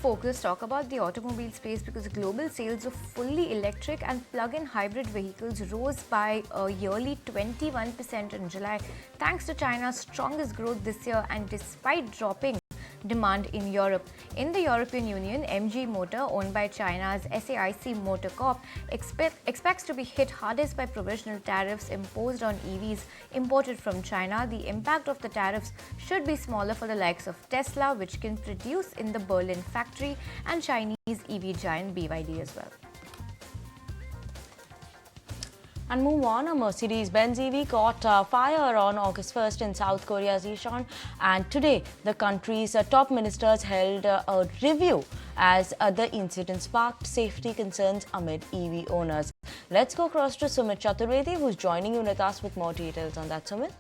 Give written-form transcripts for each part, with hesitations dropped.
focus, talk about the automobile space because global sales of fully electric and plug-in hybrid vehicles rose by a yearly 21% in July, thanks to China's strongest growth this year and despite dropping demand in Europe. In the European Union, MG Motor, owned by China's SAIC Motor Corp, expects to be hit hardest by provisional tariffs imposed on EVs imported from China. The impact of the tariffs should be smaller for the likes of Tesla, which can produce in the Berlin factory, and Chinese EV giant BYD as well. And move on, a Mercedes Benz EV caught fire on August 1st in South Korea's Incheon, and today the country's top ministers held a review as the incident sparked safety concerns amid EV owners. Let's go across to Sumit Chaturvedi, who's joining you with us with more details on that. Sumit?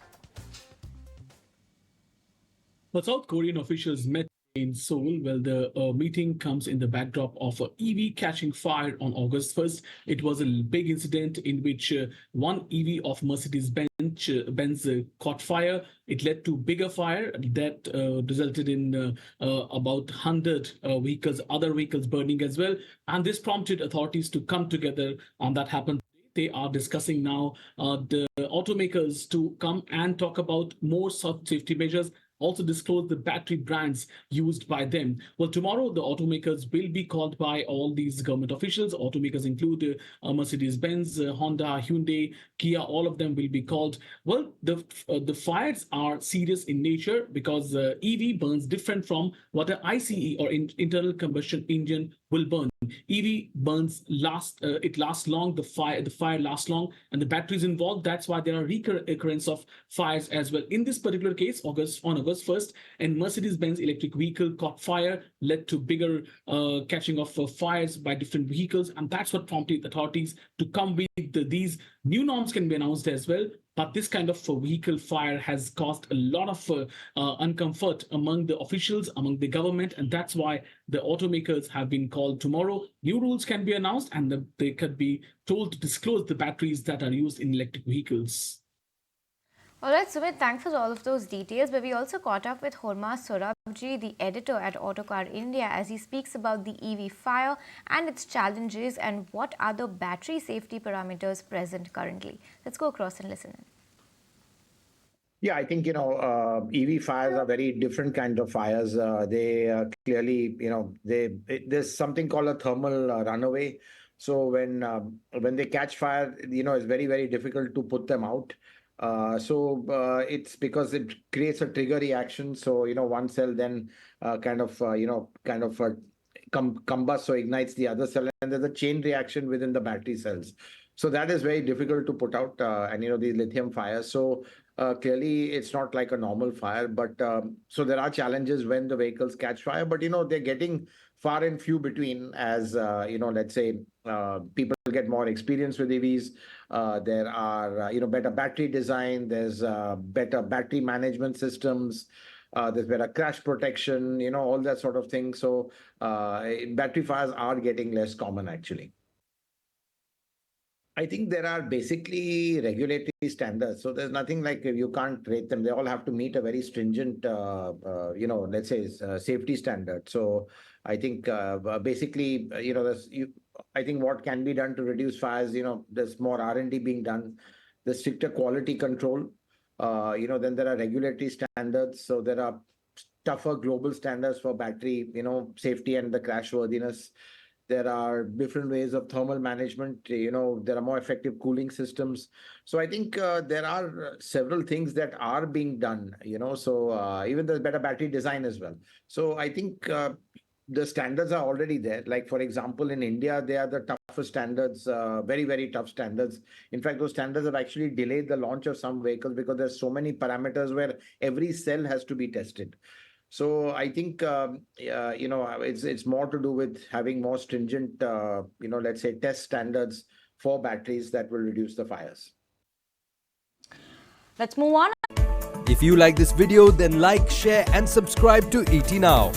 The South Korean officials met in Seoul. Well, the meeting comes in the backdrop of an EV catching fire on August 1st. It was a big incident in which one EV of Mercedes Benz caught fire. It led to bigger fire that resulted in about 100 vehicles, other vehicles burning as well. And this prompted authorities to come together, and that happened. They are discussing now the automakers to come and talk about more safety measures, also disclose the battery brands used by them. Well, tomorrow the automakers will be called by all these government officials. Automakers include Mercedes-Benz, Honda, Hyundai, Kia, all of them will be called. Well, the fires are serious in nature because EV burns different from what an ICE or internal combustion engine will burn. EV burns it lasts long, the fire lasts long, and the batteries involved. That's why there are recurrence of fires as well. In this particular case, on August 1st, and Mercedes-Benz electric vehicle caught fire, led to bigger catching of fires by different vehicles, and that's what prompted authorities to come with these new norms can be announced as well. But this kind of vehicle fire has caused a lot of uncomfort among the officials, among the government, and that's why the automakers have been called tomorrow. New rules can be announced, and they could be told to disclose the batteries that are used in electric vehicles. All right, Sumit, thanks for all of those details. But we also caught up with Horma Sorabji, the editor at Autocar India, as he speaks about the EV fire and its challenges and what are the battery safety parameters present currently. Let's go across and listen in. Yeah, I think, EV fires are very different kind of fires. They clearly, there's something called a thermal runaway. So when they catch fire, it's very, very difficult to put them out. It's because it creates a trigger reaction. So, one cell then combusts or ignites the other cell, and there's a chain reaction within the battery cells. So that is very difficult to put out, and these lithium fires. So clearly, it's not like a normal fire, but so there are challenges when the vehicles catch fire. But they're getting far and few between as let's say people get more experience with EVs. There are better battery design. There's better battery management systems. There's better crash protection. All that sort of thing. So battery fires are getting less common actually. I think there are basically regulatory standards. So there's nothing like you can't rate them. They all have to meet a very stringent, let's say, safety standard. So I think basically, I think what can be done to reduce fires, there's more R&D being done. There's stricter quality control. Then there are regulatory standards. So there are tougher global standards for battery, safety and the crash worthiness. There are different ways of thermal management. There are more effective cooling systems. So I think there are several things that are being done, so even there's better battery design as well. So I think the standards are already there. Like, for example, in India, they are the toughest standards, very, very tough standards. In fact, those standards have actually delayed the launch of some vehicles because there's so many parameters where every cell has to be tested. So I think, it's more to do with having more stringent, let's say, test standards for batteries that will reduce the fires. Let's move on. If you like this video, then like, share and subscribe to ET Now.